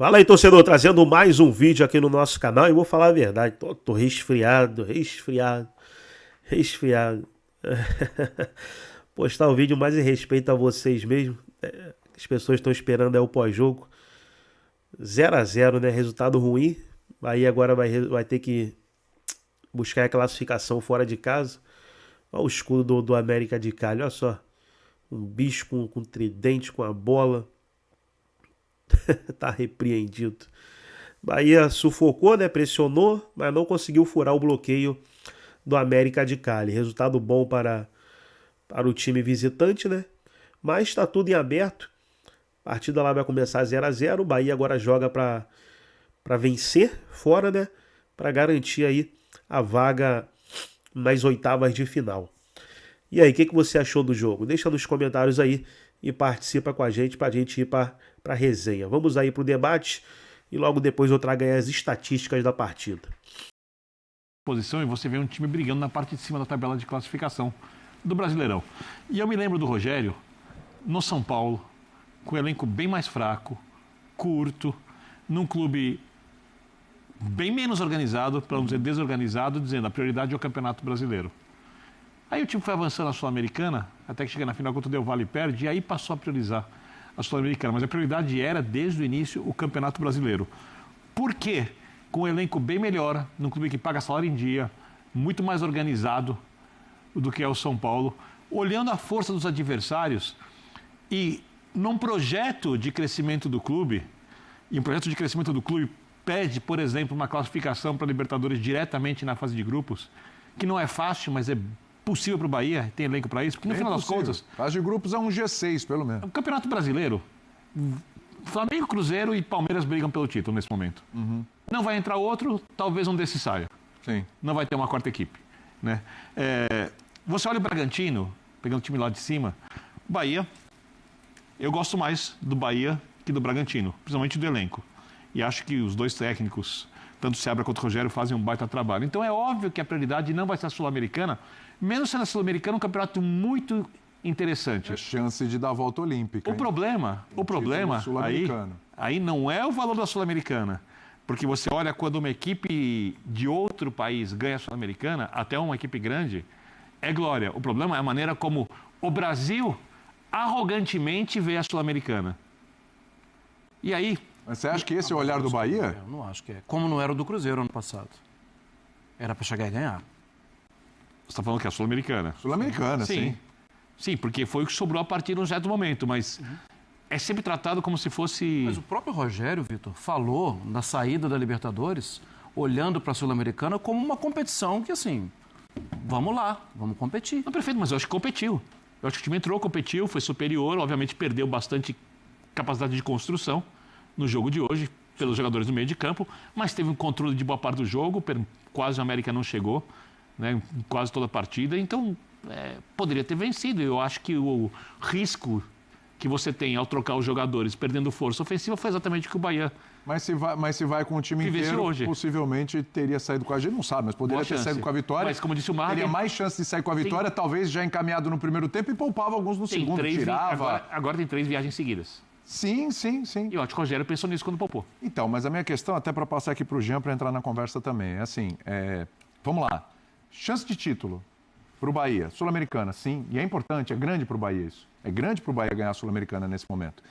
Fala aí, torcedor, trazendo mais um vídeo aqui no nosso canal e vou falar a verdade, tô resfriado. Postar o vídeo mais em respeito a vocês mesmo. As pessoas estão esperando o pós-jogo. 0-0, né? Resultado ruim. Aí agora vai ter que buscar a classificação fora de casa. Olha o escudo do América de Cali, olha só. Um bicho com tridente, com a bola. Tá repreendido. Bahia sufocou, né? Pressionou, mas não conseguiu furar o bloqueio do América de Cali. Resultado bom para o time visitante, né? Mas está tudo em aberto. A partida lá vai começar 0-0. O Bahia agora joga para vencer fora, né? Para garantir aí a vaga nas oitavas de final. E aí, o que você achou do jogo? Deixa nos comentários aí e participa com a gente para a gente ir para a resenha. Vamos aí para o debate e logo depois eu trago aí as estatísticas da partida. Posição e você vê um time brigando na parte de cima da tabela de classificação do Brasileirão. E eu me lembro do Rogério no São Paulo, com um elenco bem mais fraco, curto, num clube bem menos organizado, para não dizer desorganizado, dizendo a prioridade é o Campeonato Brasileiro. Aí o time foi avançando na Sul-Americana, até que chega na final contra o Del Valle e perde, e aí passou a priorizar a Sul-Americana. Mas a prioridade era, desde o início, o Campeonato Brasileiro. Por quê? Com um elenco bem melhor, num clube que paga salário em dia, muito mais organizado do que é o São Paulo, olhando a força dos adversários e num projeto de crescimento do clube, e um projeto de crescimento do clube pede, por exemplo, uma classificação para a Libertadores diretamente na fase de grupos, que não é fácil, mas é possível para o Bahia, tem elenco para isso, porque no final das contas... Fase de grupos é um G6, pelo menos. O Campeonato Brasileiro, Flamengo, Cruzeiro e Palmeiras brigam pelo título nesse momento. Uhum. Não vai entrar outro, talvez um desses saia. Sim. Não vai ter uma quarta equipe. Né? Você olha o Bragantino, pegando o time lá de cima, Bahia, eu gosto mais do Bahia que do Bragantino, principalmente do elenco. E acho que os dois técnicos, tanto o Seabra quanto o Rogério, fazem um baita trabalho. Então é óbvio que a prioridade não vai ser a Sul-Americana, mesmo sendo a Sul-Americana um campeonato muito interessante. É chance de dar a volta olímpica. O problema aí não é o valor da Sul-Americana. Porque você olha, quando uma equipe de outro país ganha a Sul-Americana, até uma equipe grande, é glória. O problema é a maneira como o Brasil arrogantemente vê a Sul-Americana. E aí... Mas você acha que esse é o olhar do Bahia? Eu não acho que é. Como não era o do Cruzeiro ano passado. Era para chegar e ganhar. Você está falando que é a Sul-Americana? Sul-Americana, sim. Sim, porque foi o que sobrou a partir de um certo momento, mas é sempre tratado como se fosse... Mas o próprio Rogério, Vitor, falou na saída da Libertadores, olhando para a Sul-Americana como uma competição que, assim, vamos lá, vamos competir. Não, perfeito, mas eu acho que competiu. Eu acho que o time entrou, competiu, foi superior, obviamente perdeu bastante capacidade de construção no jogo de hoje, pelos jogadores do meio de campo, mas teve um controle de boa parte do jogo, quase o América não chegou, né, quase toda a partida, então poderia ter vencido. Eu acho que o risco que você tem ao trocar os jogadores perdendo força ofensiva foi exatamente o que o Bahia... Mas se vai com o time inteiro, hoje, possivelmente teria saído com a gente, não sabe, mas poderia ter saído com a vitória. Mas como disse o Marley, teria mais chance de sair com a vitória, talvez já encaminhado no primeiro tempo e poupava alguns no segundo, tirava. Agora tem 3 viagens seguidas. Sim. E eu acho que o Rogério pensou nisso quando poupou. Então, mas a minha questão, até para passar aqui para o Jean, para entrar na conversa também, é assim, vamos lá, chance de título para o Bahia, Sul-Americana, sim, e é importante, é grande para o Bahia isso, é grande para o Bahia ganhar a Sul-Americana nesse momento.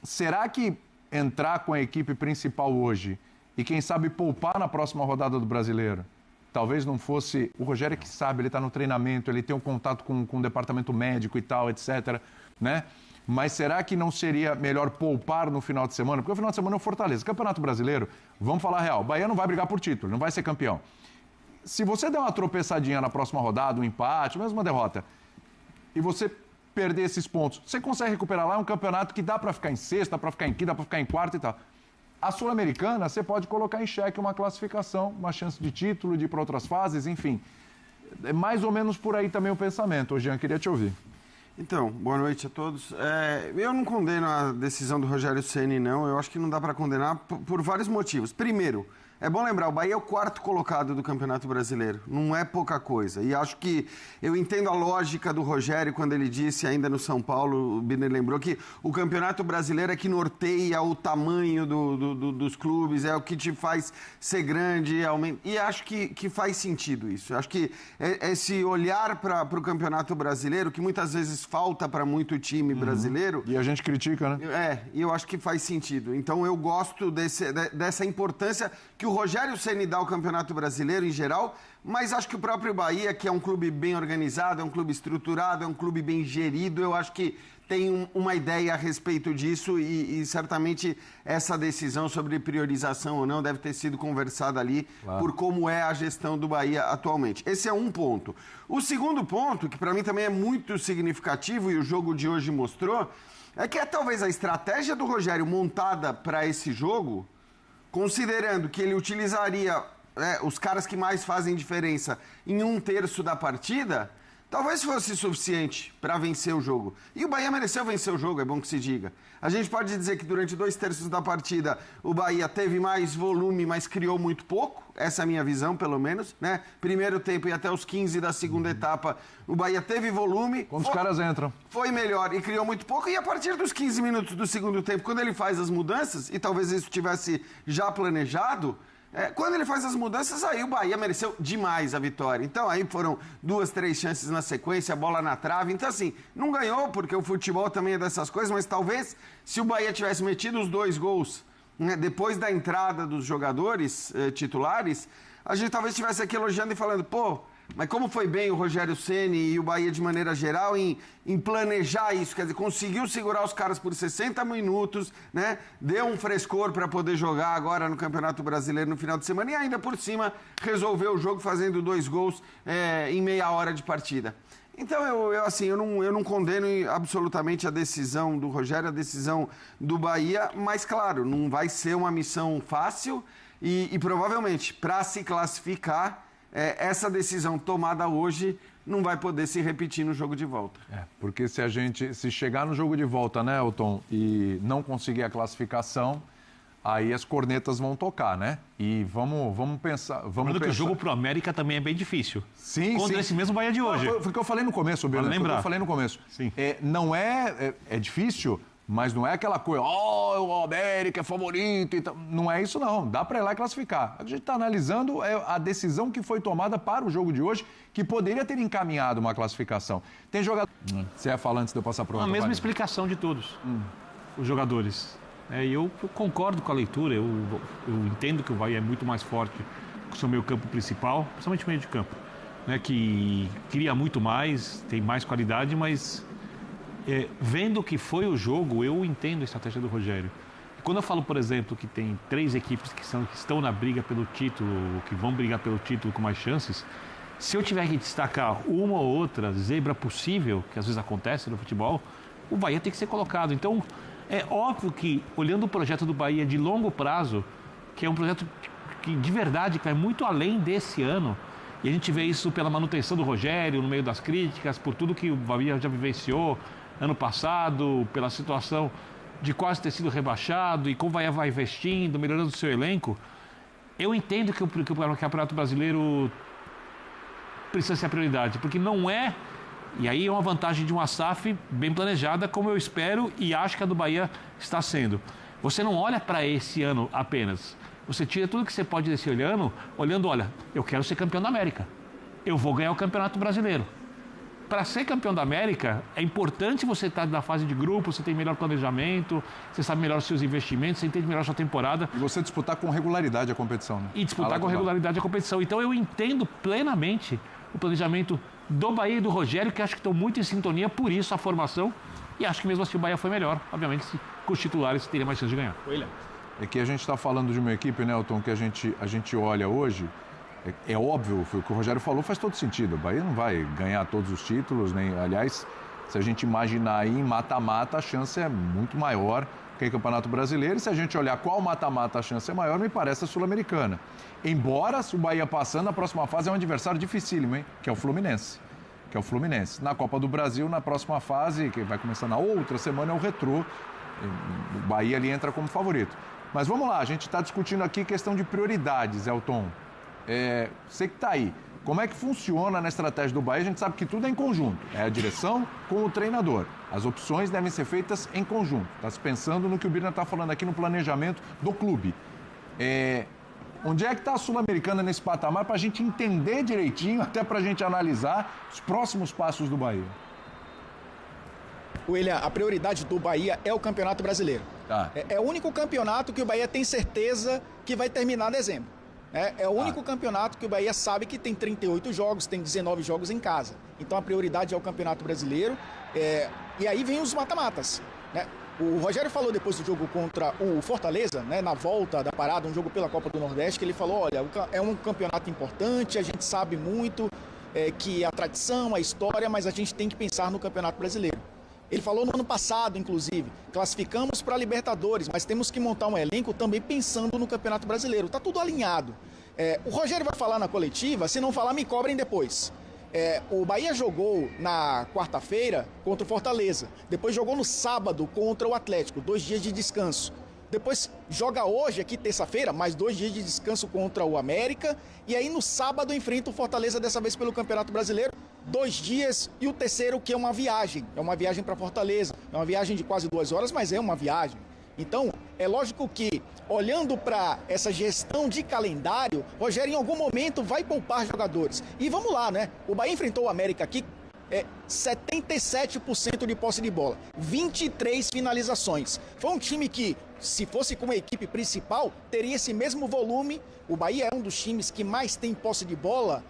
Será que entrar com a equipe principal hoje e quem sabe poupar na próxima rodada do Brasileiro, talvez não fosse, o Rogério que sabe, ele está no treinamento, ele tem um contato com o departamento médico e tal, etc, né? Mas será que não seria melhor poupar no final de semana? Porque o final de semana é o Fortaleza. Campeonato Brasileiro, vamos falar real, o Bahia não vai brigar por título, não vai ser campeão. Se você der uma tropeçadinha na próxima rodada, um empate, mesmo uma derrota, e você perder esses pontos, você consegue recuperar lá, é um campeonato que dá para ficar em sexta, dá para ficar em quinta, dá para ficar em quarta e tal. A Sul-Americana, você pode colocar em xeque uma classificação, uma chance de título, de ir para outras fases, enfim. É mais ou menos por aí também o pensamento. Ô, Jean, queria te ouvir. Então, boa noite a todos. Eu não condeno a decisão do Rogério Ceni, não. Eu acho que não dá para condenar por vários motivos. Primeiro, É bom lembrar, o Bahia é o 4º colocado do Campeonato Brasileiro. Não é pouca coisa. E acho que eu entendo a lógica do Rogério quando ele disse, ainda no São Paulo, o Birner lembrou que o Campeonato Brasileiro é que norteia o tamanho dos clubes, é o que te faz ser grande. E acho que faz sentido isso. Acho que esse olhar para o Campeonato Brasileiro, que muitas vezes falta para muito time brasileiro... E a gente critica, né? E eu acho que faz sentido. Então eu gosto dessa importância que o Rogério Ceni dá ao Campeonato Brasileiro em geral, mas acho que o próprio Bahia, que é um clube bem organizado, é um clube estruturado, é um clube bem gerido, eu acho que tem uma ideia a respeito disso e certamente essa decisão sobre priorização ou não deve ter sido conversada ali por como é a gestão do Bahia atualmente. Esse é um ponto. O segundo ponto, que para mim também é muito significativo e o jogo de hoje mostrou, é que talvez a estratégia do Rogério montada para esse jogo, considerando que ele utilizaria os caras que mais fazem diferença em 1/3 da partida, talvez fosse suficiente para vencer o jogo. E o Bahia mereceu vencer o jogo, é bom que se diga. A gente pode dizer que durante 2/3 da partida o Bahia teve mais volume, mas criou muito pouco. Essa é a minha visão, pelo menos, né? Primeiro tempo e até os 15 da segunda etapa, o Bahia teve volume. Quando os caras entram. Foi melhor e criou muito pouco. E a partir dos 15 minutos do segundo tempo, quando ele faz as mudanças, e talvez isso tivesse já planejado, quando ele faz as mudanças, aí o Bahia mereceu demais a vitória. Então, aí foram 2, 3 chances na sequência, bola na trave. Então, assim, não ganhou, porque o futebol também é dessas coisas, mas talvez, se o Bahia tivesse metido os 2 gols, né, depois da entrada dos jogadores titulares, a gente talvez estivesse aqui elogiando e falando, pô, mas como foi bem o Rogério Ceni e o Bahia de maneira geral em planejar isso, quer dizer, conseguiu segurar os caras por 60 minutos, né? Deu um frescor para poder jogar agora no Campeonato Brasileiro no final de semana e ainda por cima resolveu o jogo fazendo 2 gols em meia hora de partida. Então, eu não condeno absolutamente a decisão do Rogério, a decisão do Bahia, mas, claro, não vai ser uma missão fácil e provavelmente, para se classificar, essa decisão tomada hoje não vai poder se repetir no jogo de volta. Porque se chegar no jogo de volta, né, Elton, e não conseguir a classificação, aí as cornetas vão tocar, né? E vamos pensar... Lembrando que o jogo pro América também é bem difícil. Sim, contra esse mesmo Bahia de hoje. Foi o que eu falei no começo, Bernardo. Foi o que eu falei no começo. Sim. Não é difícil, mas não é aquela coisa, o América é favorito e tal. Não é isso, não. Dá para ir lá e classificar. A gente está analisando a decisão que foi tomada para o jogo de hoje, que poderia ter encaminhado uma classificação. Tem jogador... Você ia falar antes de eu passar para o outro? A mesma explicação de todos, os jogadores. E eu concordo com a leitura, eu entendo que o Bahia é muito mais forte que o seu meio campo principal, principalmente o meio de campo, né, que cria muito mais, tem mais qualidade, mas... vendo o que foi o jogo, eu entendo a estratégia do Rogério. E quando eu falo, por exemplo, que tem 3 equipes que estão na briga pelo título, que vão brigar pelo título com mais chances, se eu tiver que destacar uma ou outra zebra possível, que às vezes acontece no futebol, o Bahia tem que ser colocado. Então, é óbvio que, olhando o projeto do Bahia de longo prazo, que é um projeto que de verdade vai muito além desse ano, e a gente vê isso pela manutenção do Rogério, no meio das críticas, por tudo que o Bahia já vivenciou, ano passado, pela situação de quase ter sido rebaixado e como vai investindo, melhorando o seu elenco, eu entendo que o Campeonato Brasileiro precisa ser a prioridade, porque não é, e aí é uma vantagem de uma SAF bem planejada, como eu espero e acho que a do Bahia está sendo. Você não olha para esse ano apenas, você tira tudo que você pode desse olhando, olha, eu quero ser campeão da América, eu vou ganhar o Campeonato Brasileiro. Para ser campeão da América, é importante você estar na fase de grupo, você tem melhor planejamento, você sabe melhor os seus investimentos, você entende melhor a sua temporada. E você disputar com regularidade a competição, né? E disputar com regularidade a competição. Então eu entendo plenamente o planejamento do Bahia e do Rogério, que acho que estão muito em sintonia, por isso a formação. E acho que mesmo assim o Bahia foi melhor. Obviamente, com os titulares teria mais chance de ganhar. É que a gente está falando de uma equipe, né, Elton, que a gente olha hoje. É óbvio, o que o Rogério falou faz todo sentido. O Bahia não vai ganhar todos os títulos, nem, aliás, se a gente imaginar aí em mata-mata, a chance é muito maior que em Campeonato Brasileiro. E se a gente olhar qual mata-mata a chance é maior, me parece a Sul-Americana. Embora, se o Bahia passando, a próxima fase é um adversário dificílimo, hein? Que é o Fluminense. Na Copa do Brasil, na próxima fase, que vai começar na outra semana, é o Retrô. O Bahia ali entra como favorito. Mas vamos lá, a gente está discutindo aqui questão de prioridades, Elton. Você que está aí, como é que funciona na estratégia do Bahia? A gente sabe que tudo é em conjunto. É a direção com o treinador. As opções devem ser feitas em conjunto. Está se pensando no que o Birna está falando aqui no planejamento do clube. Onde é que está a Sul-Americana nesse patamar para a gente entender direitinho, até para a gente analisar os próximos passos do Bahia? William, a prioridade do Bahia é o Campeonato Brasileiro. Tá. É o único campeonato que o Bahia tem certeza que vai terminar em dezembro. É o único campeonato que o Bahia sabe que tem 38 jogos, tem 19 jogos em casa. Então a prioridade é o Campeonato Brasileiro. E aí vem os mata-matas, né? O Rogério falou depois do jogo contra o Fortaleza, né, na volta da parada, um jogo pela Copa do Nordeste, que ele falou, olha, é um campeonato importante, a gente sabe muito que a tradição, a história, mas a gente tem que pensar no Campeonato Brasileiro. Ele falou no ano passado, inclusive, classificamos para a Libertadores, mas temos que montar um elenco também pensando no Campeonato Brasileiro. Está tudo alinhado. O Rogério vai falar na coletiva, se não falar, me cobrem depois. O Bahia jogou na quarta-feira contra o Fortaleza. Depois jogou no sábado contra o Atlético, 2 dias de descanso. Depois joga hoje, aqui terça-feira, mais 2 dias de descanso contra o América. E aí no sábado enfrenta o Fortaleza, dessa vez pelo Campeonato Brasileiro. 2 dias e o terceiro que é uma viagem. É uma viagem para Fortaleza. É uma viagem de quase 2 horas, mas é uma viagem. Então, é lógico que, olhando para essa gestão de calendário, Rogério em algum momento vai poupar jogadores. E vamos lá, né? O Bahia enfrentou o América aqui, 77% de posse de bola, 23 finalizações. Foi um time que, se fosse com a equipe principal, teria esse mesmo volume. O Bahia é um dos times que mais tem posse de bola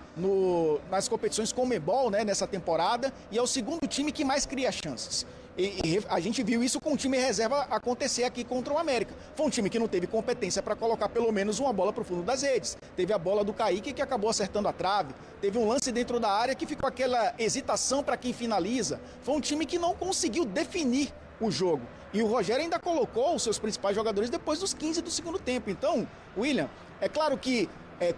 nas competições Conmebol, né, nessa temporada, e é o segundo time que mais cria chances. E a gente viu isso com o time reserva acontecer aqui contra o América. Foi um time que não teve competência para colocar pelo menos uma bola para o fundo das redes. Teve a bola do Kaique que acabou acertando a trave. Teve um lance dentro da área que ficou aquela hesitação para quem finaliza. Foi um time que não conseguiu definir o jogo. E o Rogério ainda colocou os seus principais jogadores depois dos 15 do segundo tempo. Então, William, é claro que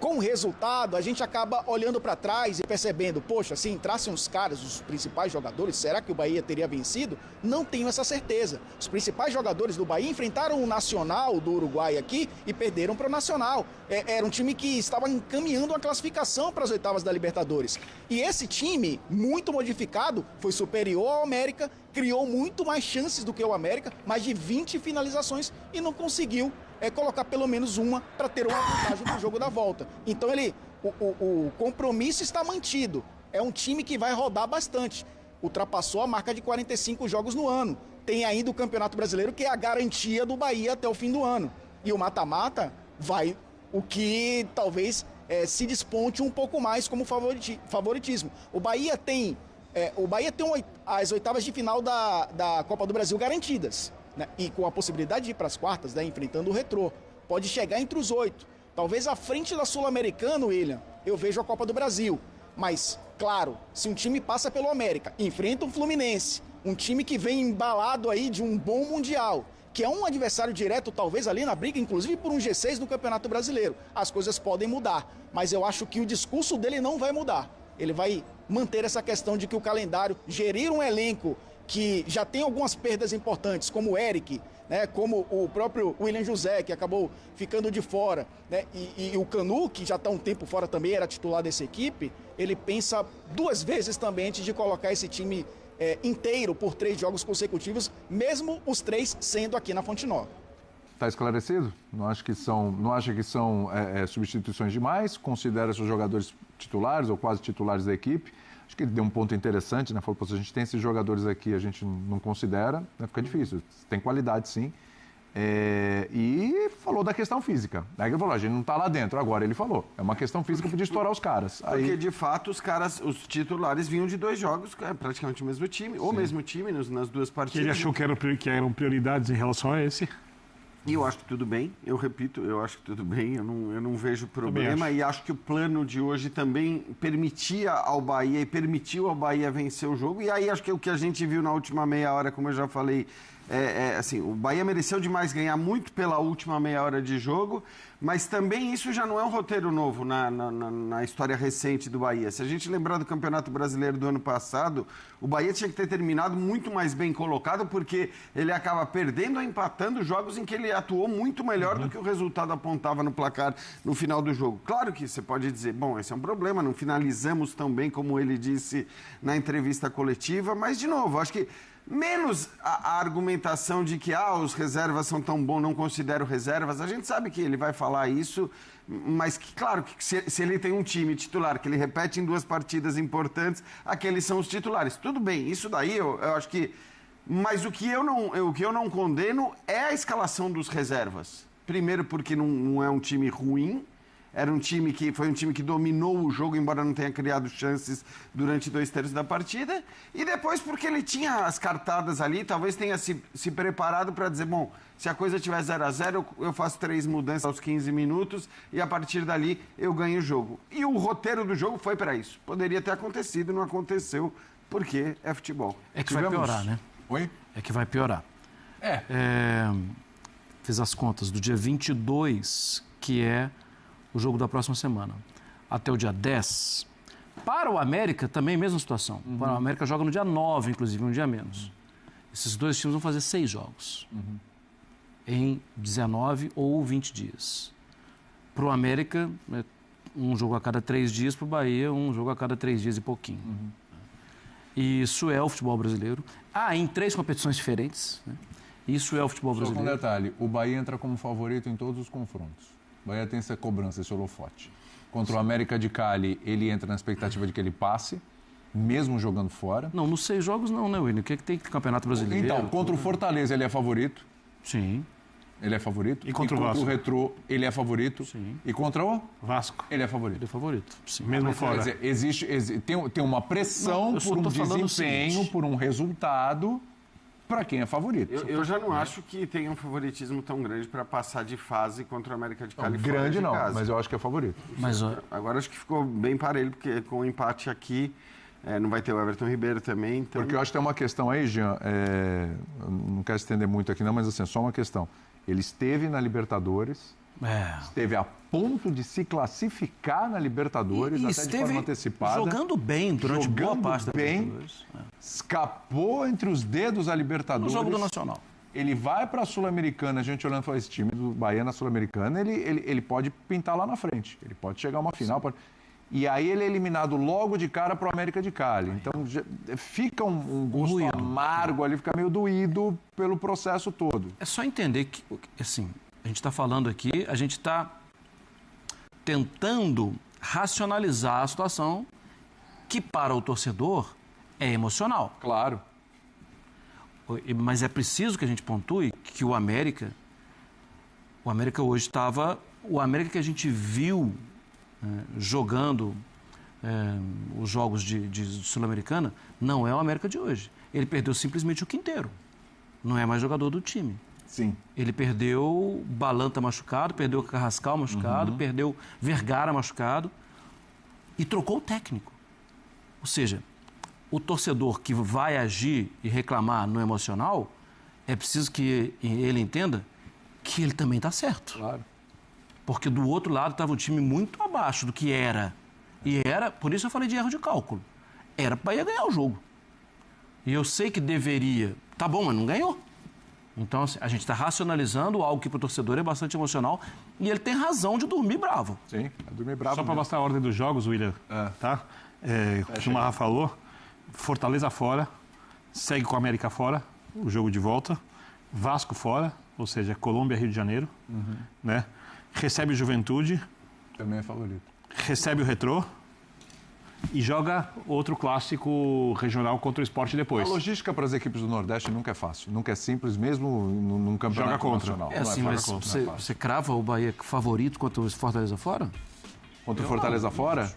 com o resultado, a gente acaba olhando para trás e percebendo, poxa, se entrassem os caras, os principais jogadores, será que o Bahia teria vencido? Não tenho essa certeza. Os principais jogadores do Bahia enfrentaram o Nacional do Uruguai aqui e perderam para o Nacional. Era um time que estava encaminhando a classificação para as oitavas da Libertadores. E esse time, muito modificado, foi superior ao América, criou muito mais chances do que o América, mais de 20 finalizações e não conseguiu colocar pelo menos uma para ter uma vantagem no jogo da volta. Então o compromisso está mantido. É um time que vai rodar bastante. Ultrapassou a marca de 45 jogos no ano. Tem ainda o Campeonato Brasileiro, que é a garantia do Bahia até o fim do ano. E o mata-mata vai o que talvez se desponte um pouco mais como favoritismo. O Bahia tem as oitavas de final da Copa do Brasil garantidas, né? E com a possibilidade de ir para as quartas, né, enfrentando o Retrô. Pode chegar entre os 8. Talvez à frente da Sul-Americana, William, eu vejo a Copa do Brasil. Mas, claro, se um time passa pelo América, enfrenta o Fluminense, um time que vem embalado aí de um bom Mundial, que é um adversário direto, talvez ali na briga, inclusive por um G6 no Campeonato Brasileiro, as coisas podem mudar. Mas eu acho que o discurso dele não vai mudar. Ele vai manter essa questão de que o calendário, gerir um elenco que já tem algumas perdas importantes, como o Eric, né, como o próprio William José, que acabou ficando de fora, né, e o Canu, que já está um tempo fora também, era titular dessa equipe, ele pensa 2 vezes também antes de colocar esse time inteiro por 3 jogos consecutivos, mesmo os 3 sendo aqui na Fonte Nova. Está esclarecido? Não acha que são substituições demais? Considera seus jogadores titulares ou quase titulares da equipe? Acho que ele deu um ponto interessante, né? Falou, se a gente tem esses jogadores aqui, a gente não considera, né? Fica difícil. Tem qualidade, sim. E falou da questão física. Aí ele falou, a gente não está lá dentro. Agora ele falou, é uma questão física de estourar os caras. Porque, de fato, os titulares vinham de 2 jogos, praticamente o mesmo time, ou mesmo time nas 2 partidas. Que ele achou que eram prioridades em relação a esse. E eu acho que tudo bem, eu repito, eu acho que tudo bem, eu não vejo problema. E acho que o plano de hoje também permitia ao Bahia e permitiu ao Bahia vencer o jogo. E aí acho que o que a gente viu na última meia hora, como eu já falei, assim, o Bahia mereceu demais ganhar muito pela última meia hora de jogo, mas também isso já não é um roteiro novo na história recente do Bahia. Se a gente lembrar do Campeonato Brasileiro do ano passado, o Bahia tinha que ter terminado muito mais bem colocado, porque ele acaba perdendo ou empatando jogos em que ele atuou muito melhor do que o resultado apontava no placar no final do jogo. Claro que você pode dizer, bom, esse é um problema, não finalizamos tão bem como ele disse na entrevista coletiva, mas, de novo, acho que menos a argumentação de que os reservas são tão bons, não considero reservas. A gente sabe que ele vai falar isso, mas que, claro, que se ele tem um time titular que ele repete em 2 partidas importantes, aqueles são os titulares. Tudo bem, isso daí eu acho que... Mas o que eu não condeno é a escalação dos reservas. Primeiro porque não é um time ruim, foi um time que dominou o jogo, embora não tenha criado chances durante 2/3 da partida. E depois porque ele tinha as cartadas ali, talvez tenha se preparado para dizer, bom, se a coisa tiver 0-0, eu faço 3 mudanças aos 15 minutos e a partir dali eu ganho o jogo. E o roteiro do jogo foi para isso. Poderia ter acontecido, não aconteceu, porque é futebol. É que vai piorar, né? Oi? É que vai piorar. Fiz as contas do dia 22, que é o jogo da próxima semana, até o dia 10. Para o América, também mesma situação. Para o América joga no dia 9, inclusive, um dia menos. Esses 2 times vão fazer 6 jogos. Em 19 ou 20 dias. Para o América, um jogo a cada 3 dias. Para o Bahia, um jogo a cada 3 dias e pouquinho. Isso é o futebol brasileiro. Em 3 competições diferentes. Né? Isso é o futebol brasileiro. Só com um detalhe, o Bahia entra como favorito em todos os confrontos. O Bahia tem essa cobrança, esse holofote. Contra o América de Cali, ele entra na expectativa de que ele passe, mesmo jogando fora. Não, nos 6 jogos não, né, William? O que tem Campeonato Brasileiro? Então, contra o Fortaleza, ele é favorito. Sim. Ele é favorito. E contra o Vasco? O Retrô, ele é favorito. Sim. E contra o Vasco. ele é favorito. Ele é favorito. Sim. Mesmo fora. Quer dizer, tem uma pressão Não, eu só por um tô falando o desempenho, seguinte. por um resultado, para quem é favorito. Eu já não acho que tenha um favoritismo tão grande para passar de fase contra o América de Cali fora Grande de não, casa. mas eu acho que é favorito. Mas, Agora acho que ficou bem parelho, porque com o empate aqui, não vai ter o Everton Ribeiro também. Então... Porque eu acho que tem uma questão aí, Jean, eu não quero estender muito aqui não, mas assim, só uma questão. Ele esteve na Libertadores, esteve a ponto de se classificar na Libertadores, até de forma antecipada. Jogando bem durante boa parte da Libertadores. Escapou entre os dedos a Libertadores. No jogo do Nacional. Ele vai para a Sul-Americana, a gente olhando para esse time do Bahia na Sul-Americana, ele pode pintar lá na frente, ele pode chegar a uma final. E aí ele é eliminado logo de cara para o América de Cali. Então fica um gosto amargo ali, fica meio doído pelo processo todo. É só entender que, assim, a gente está falando aqui, a gente está tentando racionalizar a situação que para o torcedor é emocional. Claro. Mas é preciso que a gente pontue que o América hoje estava... O América que a gente viu jogando os jogos de Sul-Americana não é o América de hoje. Ele perdeu simplesmente o Quinteiro. Não é mais jogador do time. Sim. Ele perdeu Balanta machucado, perdeu Carrascal machucado, perdeu Vergara machucado e trocou o técnico. Ou seja, o torcedor que vai agir e reclamar no emocional, é preciso que ele entenda que ele também está certo. Claro. Porque do outro lado estava um time muito abaixo do que era. E era, por isso eu falei de erro de cálculo. Era para ir ganhar o jogo. E eu sei que deveria. Tá bom, mas não ganhou. Então assim, a gente está racionalizando algo que para o torcedor é bastante emocional. E ele tem razão de dormir bravo. Sim, é dormir bravo. Só para bastar a ordem dos jogos, William, tá? O Marra falou, Fortaleza fora, segue com a América fora, o jogo de volta, Vasco fora, ou seja, Colômbia, Rio de Janeiro, né? Recebe o Juventude. Também é favorito. Recebe o Retrô e joga outro clássico regional contra o Sport depois. A logística para as equipes do Nordeste nunca é fácil, nunca é simples, mesmo num campeonato Joga contra. nacional. É assim, mas você crava o Bahia favorito contra o Fortaleza fora? Contra o Fortaleza fora,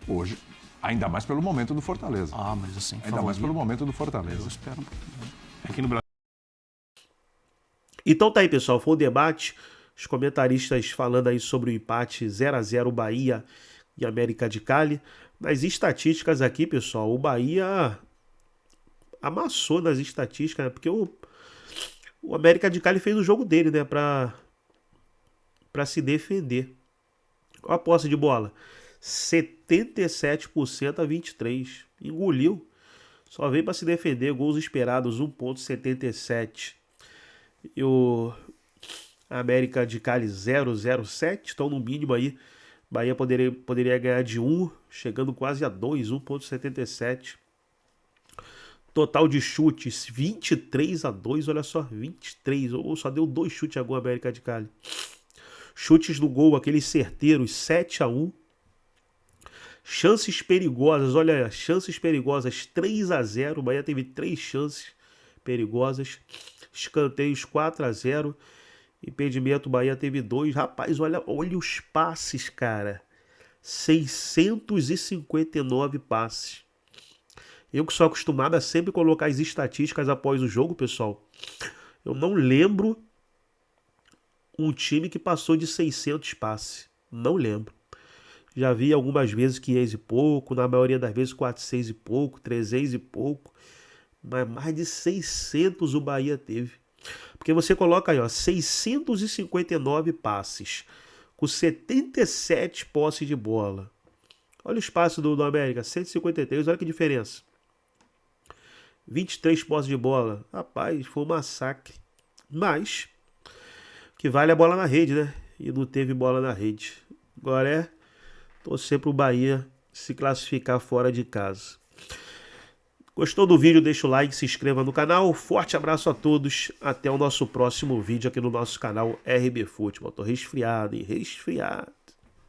hoje, ainda mais pelo momento do Fortaleza. Mas assim, Ainda mais pelo momento do Fortaleza. Eu espero um pouquinho. Aqui no Brasil. Então tá aí, pessoal, foi um debate. Os comentaristas falando aí sobre o empate 0-0 Bahia e América de Cali. Nas estatísticas aqui, pessoal, o Bahia amassou nas estatísticas, né? Porque O América de Cali fez o jogo dele, né? Pra se defender. Olha a posse de bola. 77% a 23%. Engoliu. Só veio para se defender. Gols esperados 1,77. E o América de Cali 0,07. Estão no mínimo aí. Bahia poderia ganhar de 1, chegando quase a 2, 1,77. Total de chutes 23-2, olha só, 23. Ou só deu 2 chutes a gol América de Cali. Chutes no gol, aqueles certeiros, 7-1. Chances perigosas, olha, chances perigosas, 3-0. O Bahia teve 3 chances perigosas. Escanteios, 4-0. Impedimento, o Bahia teve 2. Rapaz, olha os passes, cara. 659 passes. Eu que sou acostumado a sempre colocar as estatísticas após o jogo, pessoal. Eu não lembro um time que passou de 600 passes. Não lembro. Já vi algumas vezes 500 e pouco, na maioria das vezes 400 e pouco, 300 e pouco. Mas mais de 600 o Bahia teve. Porque você coloca aí, ó, 659 passes, com 77 posses de bola. Olha os passes do América, 153, olha que diferença. 23 posses de bola. Rapaz, foi um massacre. Mas, o que vale é a bola na rede, né? E não teve bola na rede. Agora é torcer pro Bahia se classificar fora de casa. Gostou do vídeo? Deixa o like, se inscreva no canal. Forte abraço a todos. Até o nosso próximo vídeo aqui no nosso canal RB Futebol. Tô resfriado, hein? Resfriado.